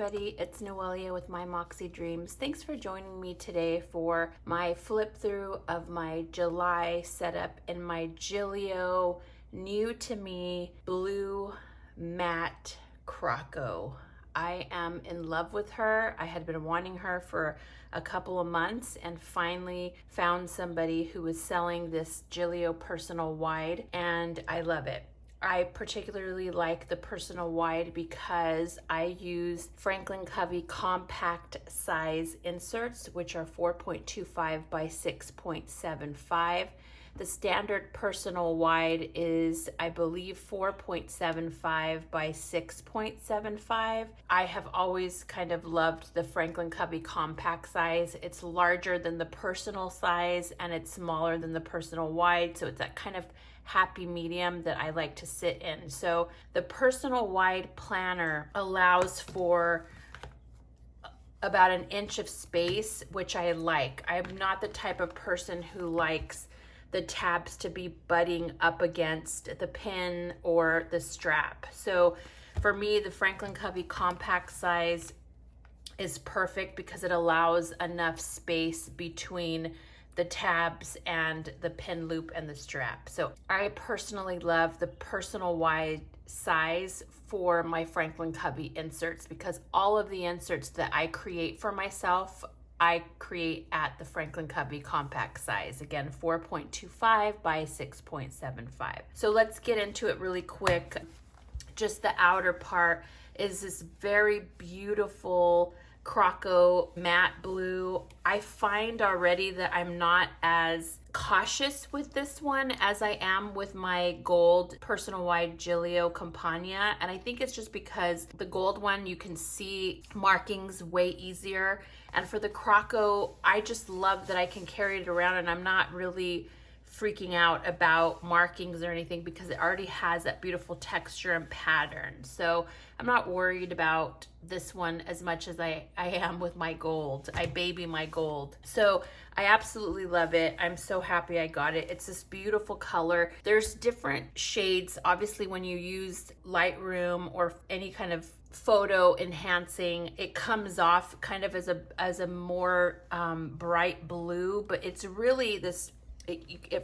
everybody, it's Noelia with My Moxie Dreams. Thanks for joining me today for my flip through of my July setup in my Gillio new to me blue matte Croco. I am in love with her. I had been wanting her for a couple of months and finally found somebody who was selling this Gillio personal wide, and I love it. I particularly like the personal wide because I use Franklin Covey compact size inserts, which are 4.25 by 6.75. The standard personal wide is, I believe, 4.75 by 6.75. I have always kind of loved the Franklin Covey compact size. It's larger than the personal size and it's smaller than the personal wide, so it's that kind of happy medium that I like to sit in. So the personal wide planner allows for about an inch of space, which I like. I'm not the type of person who likes the tabs to be butting up against the pin or the strap. So for me, the Franklin Covey compact size is perfect because it allows enough space between the tabs and the pin loop and the strap. So I personally love the personal wide size for my Franklin Covey inserts because all of the inserts that I create for myself, I create at the Franklin Covey compact size. Again, 4.25 by 6.75. So let's get into it really quick. Just the outer part is this very beautiful Croco matte blue. I find already that I'm not as cautious with this one as I am with my gold personal wide Gillio COMPAGNA, and I think it's just because the gold one you can see markings way easier, and for the Croco I just love that I can carry it around and I'm not really freaking out about markings or anything because it already has that beautiful texture and pattern. So I'm not worried about this one as much as I am with my gold. I baby my gold. So I absolutely love it. I'm so happy I got it. It's this beautiful color. There's different shades. Obviously, when you use Lightroom or any kind of photo enhancing, it comes off kind of as a more bright blue, but it's really this,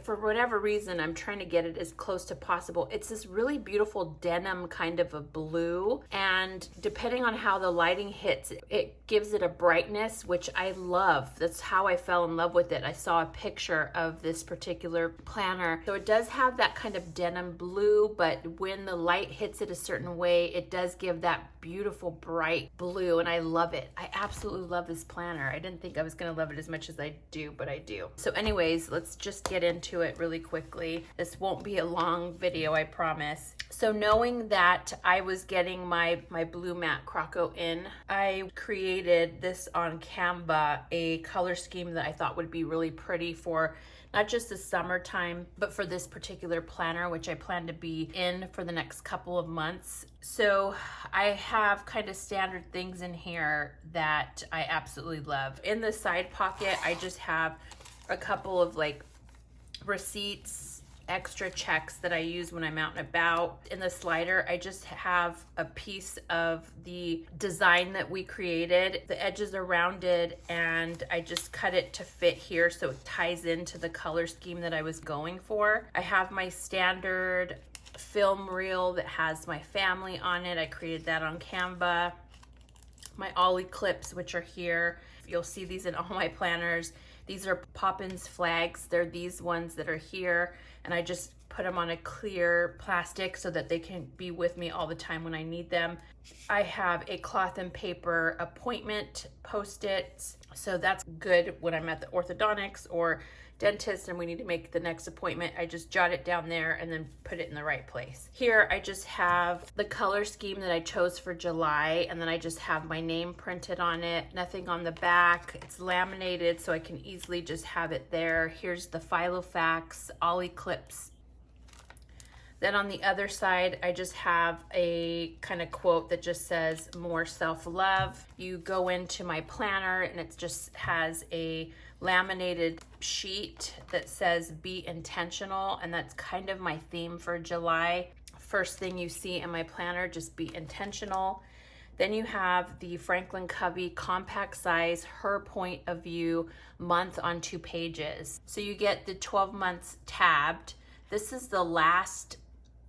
for whatever reason, I'm trying to get it as close to possible. It's this really beautiful denim kind of a blue, and depending on how the lighting hits, it gives it a brightness, which I love. That's how I fell in love with it. I saw a picture of this particular planner. So it does have that kind of denim blue, but when the light hits it a certain way, it does give that beautiful bright blue, and I love it. I absolutely love this planner. I didn't think I was gonna love it as much as I do, but I do. So anyways, let's just get into it really quickly. This won't be a long video, I promise. So knowing that I was getting my blue matte Croco in, I created this on Canva, a color scheme that I thought would be really pretty for not just the summertime, but for this particular planner, which I plan to be in for the next couple of months. So I have kind of standard things in here that I absolutely love. In the side pocket, I just have a couple of like receipts, extra checks that I use when I'm out and about. In the slider, I just have a piece of the design that we created. The edges are rounded and I just cut it to fit here so it ties into the color scheme that I was going for. I have my standard film reel that has my family on it. I created that on Canva. My ollie clips, which are here. You'll see these in all my planners. These are Poppins flags. They're these ones that are here, and I just put them on a clear plastic so that they can be with me all the time when I need them. I have a cloth and paper appointment Post-its, so that's good when I'm at the orthodontics or dentist and we need to make the next appointment. I just jot it down there and then put it in the right place. Here I just have the color scheme that I chose for July, and then I just have my name printed on it, nothing on the back. It's laminated so I can easily just have it there. Here's the Filofax ollie clips. Then on the other side, I just have a kind of quote that just says more self-love. You go into my planner and it just has a laminated sheet that says be intentional, and that's kind of my theme for July. First thing you see in my planner, just be intentional. Then you have the Franklin Covey compact size, her point of view, month on 2 pages. So you get the 12 months tabbed. This is the last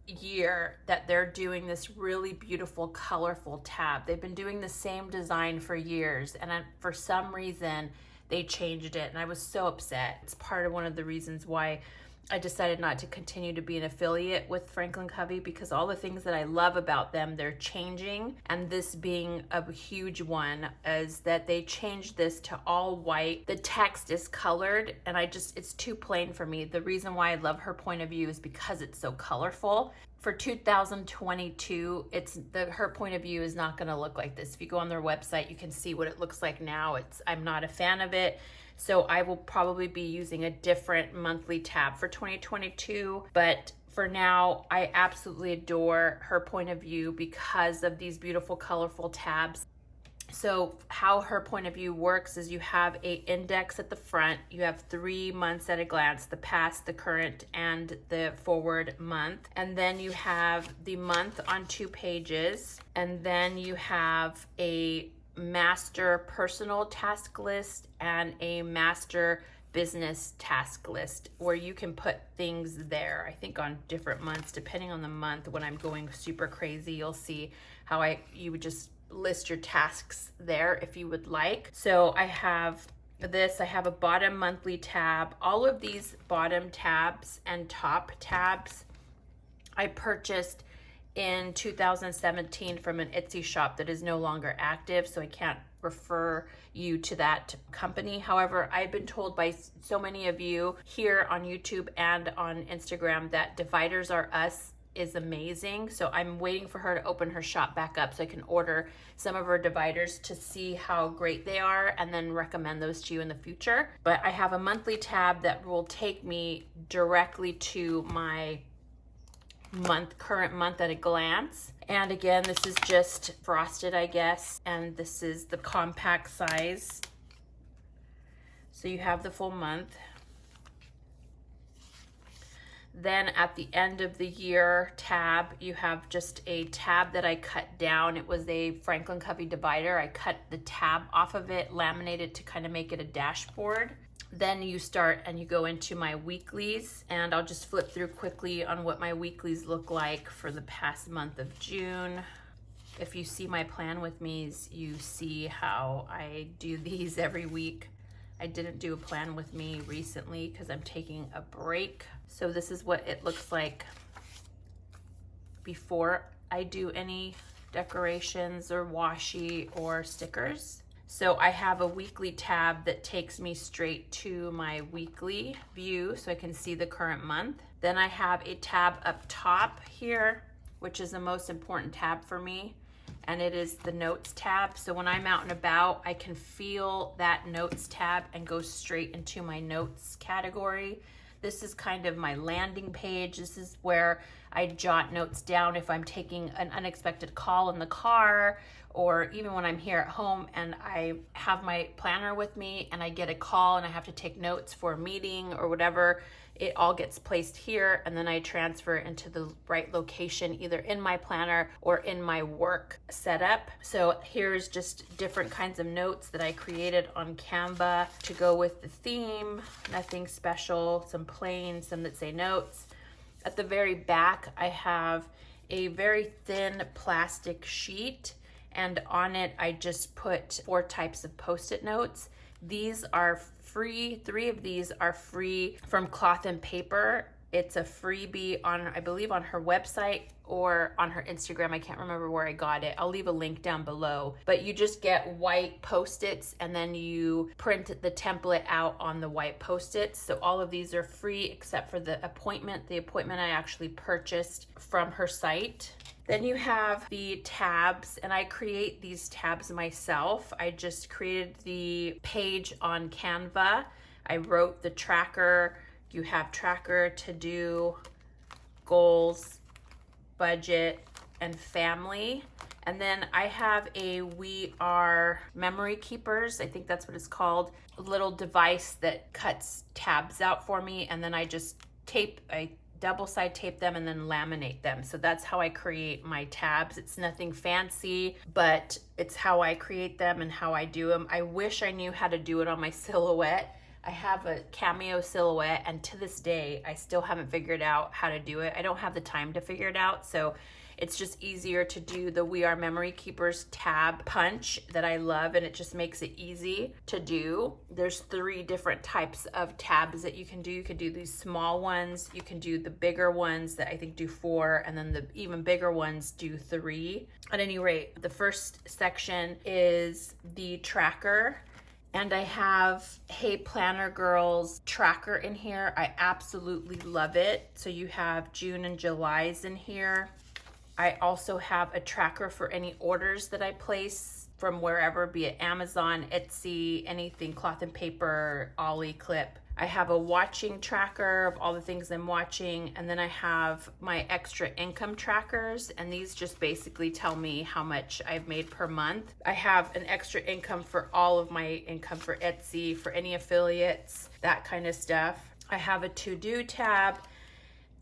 year that they're doing this really beautiful, colorful tab. They've been doing the same design for years, and for some reason they changed it, and I was so upset. It's part of one of the reasons why I decided not to continue to be an affiliate with Franklin Covey, because all the things that I love about them, they're changing. And this being a huge one is that they changed this to all white. The text is colored, and it's too plain for me. The reason why I love her point of view is because it's so colorful. For 2022, her point of view is not going to look like this. If you go on their website, you can see what it looks like now. I'm not a fan of it. So I will probably be using a different monthly tab for 2022. But for now, I absolutely adore her point of view because of these beautiful, colorful tabs. So how her point of view works is you have an index at the front. You have 3 months at a glance: the past, the current, and the forward month. And then you have the month on 2 pages. And then you have a master personal task list and a master business task list where you can put things there, I think on different months, depending on the month. When I'm going super crazy, you'll see how you would just list your tasks there if you would like. So I have a bottom monthly tab. All of these bottom tabs and top tabs I purchased in 2017 from an Etsy shop that is no longer active, so I can't refer you to that company. However, I've been told by so many of you here on YouTube and on Instagram that Dividers Are Us is amazing. So I'm waiting for her to open her shop back up so I can order some of her dividers to see how great they are and then recommend those to you in the future. But I have a monthly tab that will take me directly to my current month at a glance. And again, this is just frosted, I guess, and this is the compact size. So you have the full month. Then at the end of the year tab, you have just a tab that I cut down. It was a Franklin Covey divider. I cut the tab off of it, laminated to kind of make it a dashboard. Then you start and you go into my weeklies, and I'll just flip through quickly on what my weeklies look like for the past month of June. If you see my plan with me's, you see how I do these every week. I didn't do a plan with me recently because I'm taking a break. So this is what it looks like before I do any decorations or washi or stickers. So I have a weekly tab that takes me straight to my weekly view so I can see the current month. Then I have a tab up top here, which is the most important tab for me, and it is the notes tab. So when I'm out and about, I can feel that notes tab and go straight into my notes category. This is kind of my landing page. This is where I jot notes down if I'm taking an unexpected call in the car, or even when I'm here at home and I have my planner with me and I get a call and I have to take notes for a meeting or whatever. It all gets placed here, and then I transfer it into the right location, either in my planner or in my work setup. So here's just different kinds of notes that I created on Canva to go with the theme. Nothing special, some plain, some that say notes. At the very back, I have a very thin plastic sheet, and on it I just put 4 types of Post-it notes. These are free. 3 of these are free from Cloth and Paper. It's a freebie on, I believe, on her website or on her Instagram. I can't remember where I got it. I'll leave a link down below. But you just get white Post-its and then you print the template out on the white Post-its. So all of these are free except for the appointment. The appointment I actually purchased from her site. Then you have the tabs, and I create these tabs myself. I just created the page on Canva. I wrote the tracker. You have tracker, to-do, goals, budget, and family. And then I have a We Are Memory Keepers, I think that's what it's called, a little device that cuts tabs out for me, and then I just double side tape them and then laminate them. So that's how I create my tabs. It's nothing fancy, but it's how I create them and how I do them. I wish I knew how to do it on my silhouette. I have a cameo silhouette, and to this day, I still haven't figured out how to do it. I don't have the time to figure it out, so it's just easier to do the We Are Memory Keepers tab punch that I love, and it just makes it easy to do. There's 3 different types of tabs that you can do. You can do these small ones, you can do the bigger ones that I think do 4, and then the even bigger ones do 3. At any rate, the first section is the tracker. And I have Hey Planner Girls tracker in here. I absolutely love it. So you have June and July's in here. I also have a tracker for any orders that I place from wherever, be it Amazon, Etsy, anything, cloth and paper, Ollie, Clip. I have a watching tracker of all the things I'm watching, and then I have my extra income trackers, and these just basically tell me how much I've made per month. I have an extra income for all of my income for Etsy, for any affiliates, that kind of stuff. I have a to-do tab.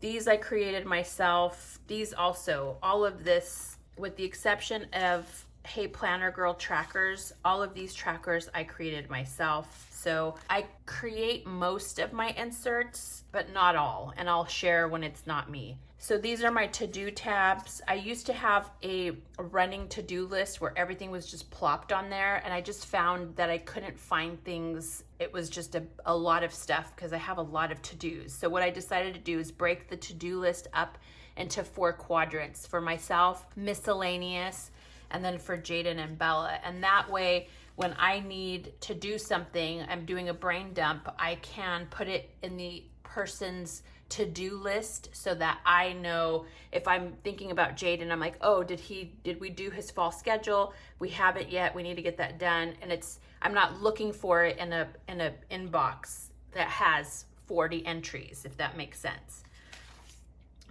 These I created myself. These also, all of this, with the exception of Hey Planner Girl trackers, all of these trackers I created myself. So I create most of my inserts, but not all, and I'll share when it's not me. So these are my to-do tabs. I used to have a running to-do list where everything was just plopped on there, and I just found that I couldn't find things. It was just a lot of stuff because I have a lot of to-dos. So what I decided to do is break the to-do list up into 4 quadrants: for myself, miscellaneous, and then for Jaden and Bella. And that way, when I need to do something, I'm doing a brain dump, I can put it in the person's to-do list so that I know if I'm thinking about Jaden, I'm like, oh, did we do his fall schedule? We haven't yet, we need to get that done. And I'm not looking for it in a inbox that has 40 entries, if that makes sense.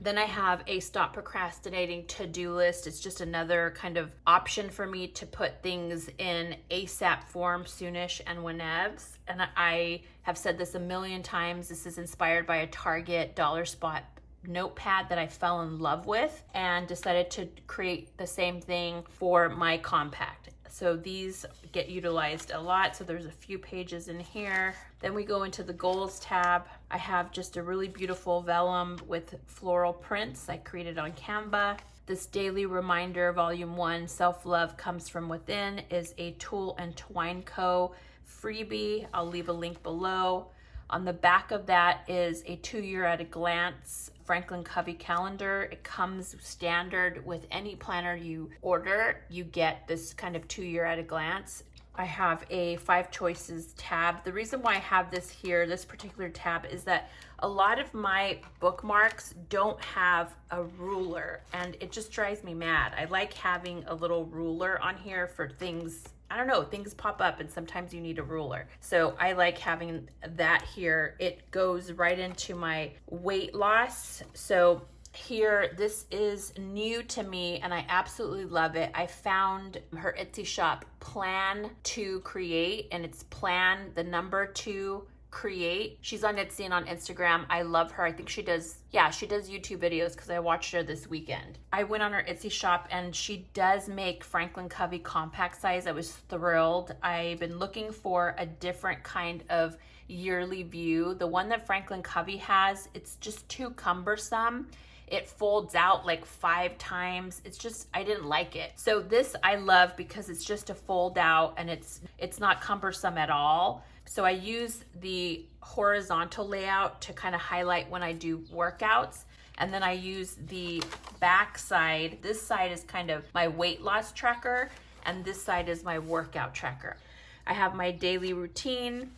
Then I have a stop procrastinating to-do list. It's just another kind of option for me to put things in ASAP form, soonish, and whenevs. And I have said this a million times. This is inspired by a Target dollar spot notepad that I fell in love with and decided to create the same thing for my compact. So these get utilized a lot. So there's a few pages in here. Then we go into the goals tab. I have just a really beautiful vellum with floral prints I created on Canva. This daily reminder, volume 1, self-love comes from within, is a Tool and Twine Co. freebie. I'll leave a link below. On the back of that is a 2-year at a glance Franklin Covey calendar. It comes standard with any planner you order. You get this kind of 2-year at a glance. I have a 5 choices tab. The reason why I have this here, this particular tab, is that a lot of my bookmarks don't have a ruler, and it just drives me mad. I like having a little ruler on here for things. I don't know, things pop up and sometimes you need a ruler. So I like having that here. It goes right into my weight loss. So here, this is new to me and I absolutely love it. I found her Etsy shop, Plan to Create, and it's plan, the number 2, create. She's on Etsy and on Instagram. I love her. I think she does YouTube videos because I watched her this weekend. I went on her Etsy shop and she does make Franklin Covey compact size. I was thrilled. I've been looking for a different kind of yearly view. The one that Franklin Covey has, it's just too cumbersome. It folds out like 5 times. It's just, I didn't like it. So this I love because it's just a fold out and it's not cumbersome at all. So I use the horizontal layout to kind of highlight when I do workouts. And then I use the back side. This side is kind of my weight loss tracker and this side is my workout tracker. I have my daily routine,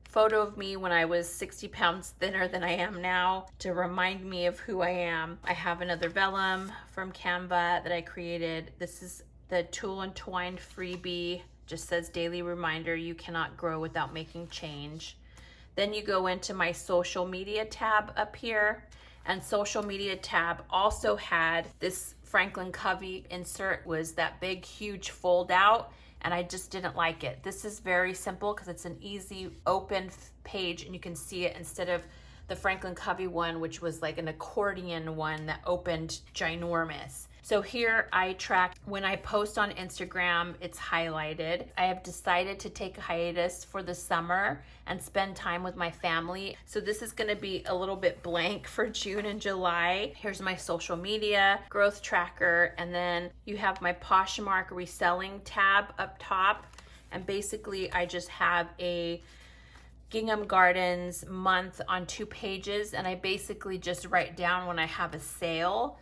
photo of me when I was 60 pounds thinner than I am now to remind me of who I am. I have another vellum from Canva that I created. This is the Tool and Twine freebie. Just says daily reminder, you cannot grow without making change. Then you go into my social media tab up here, and social media tab also had this Franklin Covey insert, was that big huge fold out, and I just didn't like it. This is very simple because it's an easy open page and you can see it instead of the Franklin Covey one, which was like an accordion one that opened ginormous. So here I track when I post on Instagram, it's highlighted. I have decided to take a hiatus for the summer and spend time with my family. So this is gonna be a little bit blank for June and July. Here's my social media, growth tracker, and then you have my Poshmark reselling tab up top. And basically I just have a Gingham Gardens month on 2 pages, and I basically just write down when I have a sale.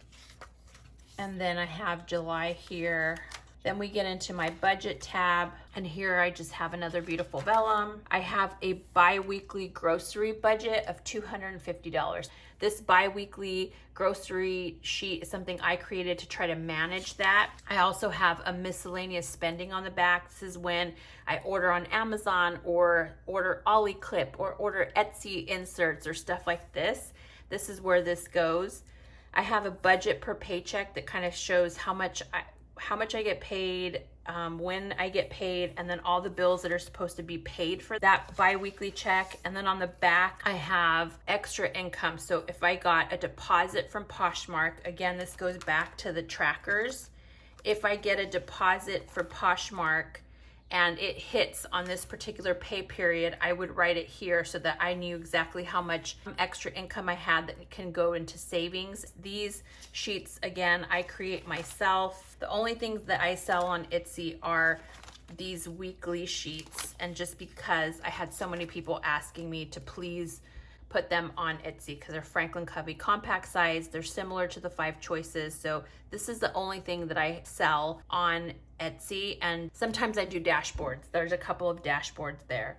And then I have July here. Then we get into my budget tab, and here I just have another beautiful vellum. I have a bi-weekly grocery budget of $250. This bi-weekly grocery sheet is something I created to try to manage that. I also have a miscellaneous spending on the back. This is when I order on Amazon or order Ollie Clip or order Etsy inserts or stuff like this. This is where this goes. I have a budget per paycheck that kind of shows how much I get paid, when I get paid, and then all the bills that are supposed to be paid for that bi-weekly check. And then on the back, I have extra income. So if I got a deposit from Poshmark, again, this goes back to the trackers. If I get a deposit for Poshmark and it hits on this particular pay period, I would write it here so that I knew exactly how much extra income I had that can go into savings. These sheets, again, I create myself. The only things that I sell on Etsy are these weekly sheets, and just because I had so many people asking me to please put them on Etsy because they're Franklin Covey compact size. They're similar to the 5 choices. So this is the only thing that I sell on Etsy, and sometimes I do dashboards. There's a couple of dashboards there.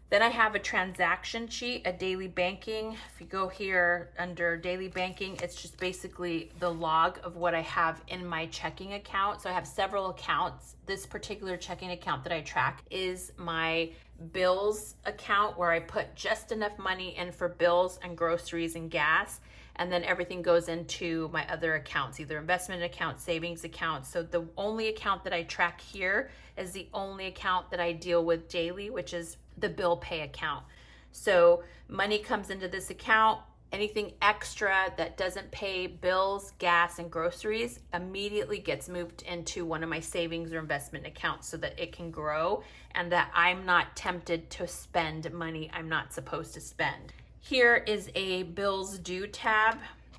Then I have a transaction sheet, a daily banking. If you go here under daily banking, it's just basically the log of what I have in my checking account. So I have several accounts. This particular checking account that I track is my bills account, where I put just enough money in for bills and groceries and gas, and then everything goes into my other accounts, either investment accounts, savings accounts. So the only account that I track here is the only account that I deal with daily, which is the bill pay account. So money comes into this account. Anything extra that doesn't pay bills, gas, and groceries immediately gets moved into one of my savings or investment accounts so that it can grow and that I'm not tempted to spend money I'm not supposed to spend. Here is a bills due tab,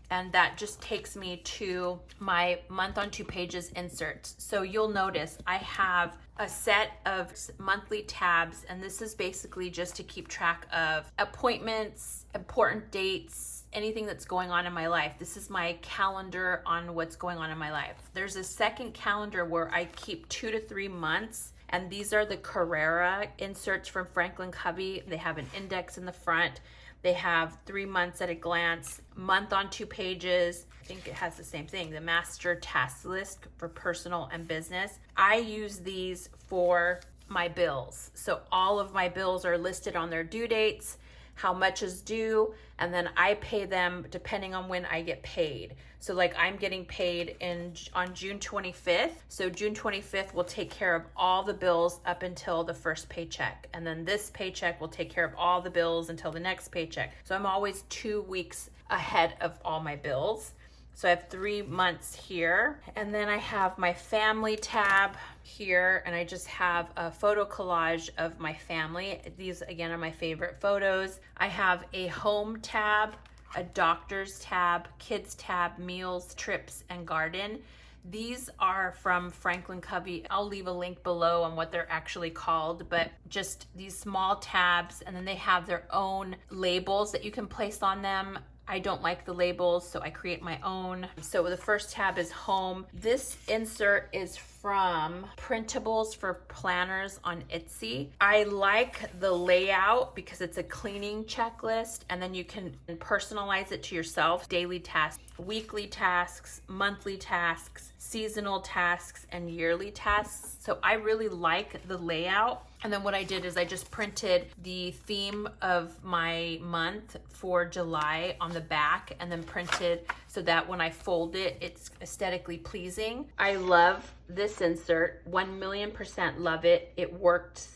and that just takes me to my month on 2 pages inserts. So you'll notice I have a set of monthly tabs, and this is basically just to keep track of appointments, important dates, anything that's going on in my life. This is my calendar on what's going on in my life. There's a second calendar where I keep 2 to 3 months, and these are the Carrera inserts from Franklin Covey. They have an index in the front. They have 3 months at a glance, month on 2 pages. I think it has the same thing, the master task list for personal and business. I use these for my bills. So all of my bills are listed on their due dates, how much is due, and then I pay them depending on when I get paid. So like I'm getting paid on June 25th. So June 25th will take care of all the bills up until the first paycheck. And then this paycheck will take care of all the bills until the next paycheck. So I'm always 2 weeks ahead of all my bills. So I have 3 months here. And then I have my family tab here, and I just have a photo collage of my family. These again are my favorite photos. I have a home tab, a doctor's tab, kids tab, meals, trips, and garden. These are from Franklin Covey. I'll leave a link below on what they're actually called, but just these small tabs, and then they have their own labels that you can place on them. I don't like the labels, so I create my own. So the first tab is home. This insert is from Printables for Planners on Etsy. I like the layout because it's a cleaning checklist, and then you can personalize it to yourself. Daily tasks, weekly tasks, monthly tasks, seasonal tasks, and yearly tasks. So I really like the layout. And then what I did is I just printed the theme of my month for July on the back, and then printed so that when I fold it, it's aesthetically pleasing. I love this insert, 1,000,000% love it. It worked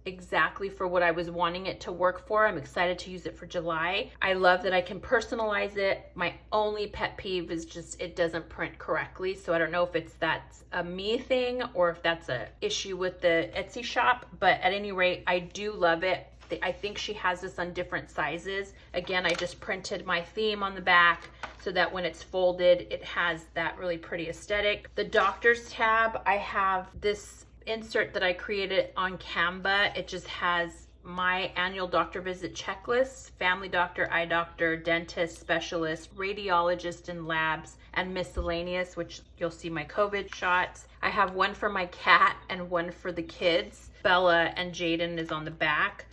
exactly for what I was wanting it to work for. I'm excited to use it for July. I love that I can personalize it. My only pet peeve is just it doesn't print correctly. So I don't know if that's a me thing or if that's a issue with the Etsy shop, but at any rate, I do love it. I think she has this on different sizes. Again, I just printed my theme on the back so that when it's folded, it has that really pretty aesthetic. The doctor's tab, I have this insert that I created on Canva. It just has my annual doctor visit checklist, family doctor, eye doctor, dentist, specialist, radiologist and labs, and miscellaneous, which you'll see my COVID shots. I have one for my cat and one for the kids. Bella and Jaden is on the back.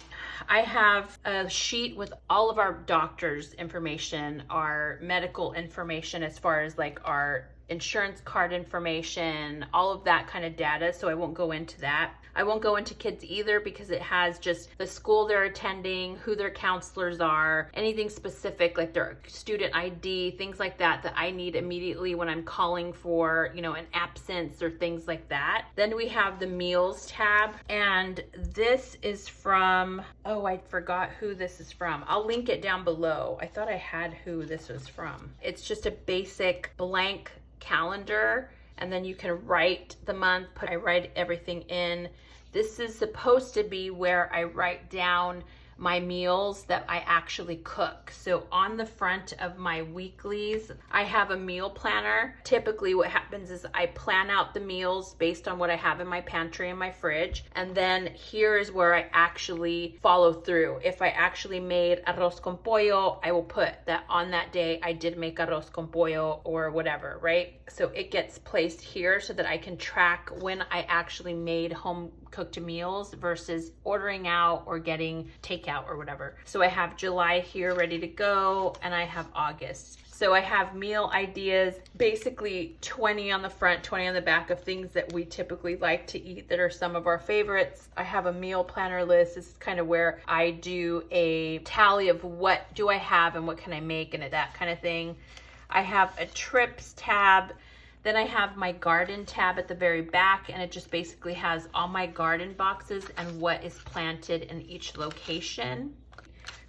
I have a sheet with all of our doctors' information, our medical information as far as like our insurance card information, all of that kind of data, so I won't go into that. I won't go into kids either because it has just the school they're attending, who their counselors are, anything specific like their student ID, things like that that I need immediately when I'm calling for, you know, an absence or things like that. Then we have the meals tab, and this is from, oh, I forgot who this is from. I'll link it down below. I thought I had who this was from. It's just a basic blank calendar, and then you can write the month. I write everything in. This is supposed to be where I write down my meals that I actually cook. So on the front of my weeklies, I have a meal planner. Typically what happens is I plan out the meals based on what I have in my pantry and my fridge. And then here is where I actually follow through. If I actually made arroz con pollo, I will put that on that day I did make arroz con pollo or whatever, right? So it gets placed here so that I can track when I actually made home cooked meals versus ordering out or getting takeout or whatever. So I have July here ready to go, and I have August. So I have meal ideas, basically 20 on the front, 20 on the back of things that we typically like to eat that are some of our favorites. I have a meal planner list. This is kind of where I do a tally of what do I have and what can I make and that kind of thing. I have a trips tab. Then I have my garden tab at the very back, and it just basically has all my garden boxes and what is planted in each location.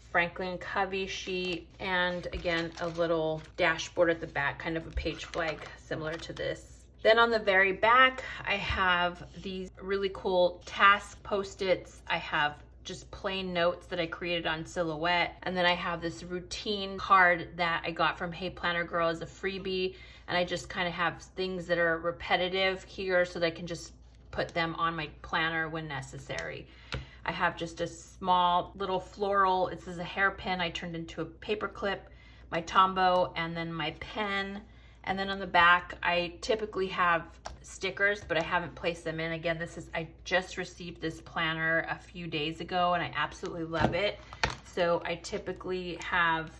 Franklin Covey sheet, and again, a little dashboard at the back, kind of a page flag similar to this. Then on the very back, I have these really cool task Post-its. I have just plain notes that I created on Silhouette. And then I have this routine card that I got from Hey Planner Girl as a freebie. And I just kind of have things that are repetitive here so that I can just put them on my planner when necessary. I have just a small little floral. This is a hairpin I turned into a paper clip, my Tombow, and then my pen. And then on the back, I typically have stickers, but I haven't placed them in. Again, I just received this planner a few days ago, and I absolutely love it. So I typically have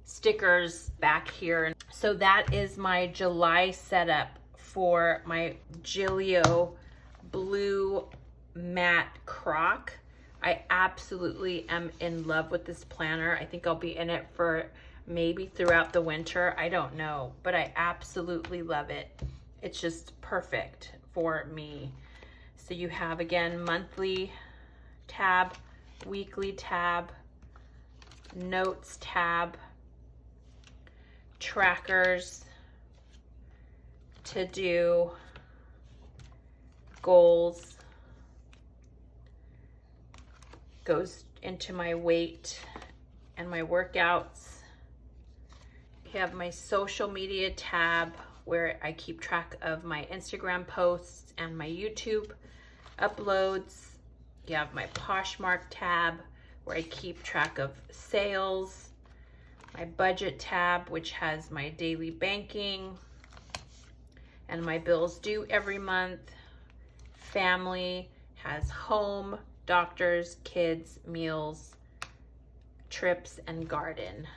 stickers back here. So that is my July setup for my Gillio blue matte croc. I absolutely am in love with this planner. I think I'll be in it for maybe throughout the winter. I don't know, but I absolutely love it. It's just perfect for me. So you have, again, monthly tab, weekly tab, notes tab, trackers, to do, goals, goes into my weight and my workouts. You have my social media tab where I keep track of my Instagram posts and my YouTube uploads. You have my Poshmark tab where I keep track of sales. My budget tab, which has my daily banking and my bills due every month. Family has home, doctors, kids, meals, trips, and garden.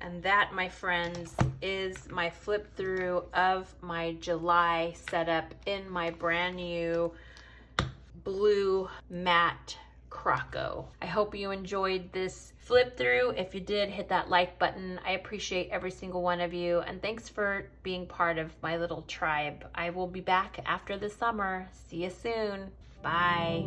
And that, my friends, is my flip through of my July setup in my brand new blue matte Croco. I hope you enjoyed this flip through. If you did, hit that like button. I appreciate every single one of you, and thanks for being part of my little tribe. I will be back after the summer. See you soon. Bye.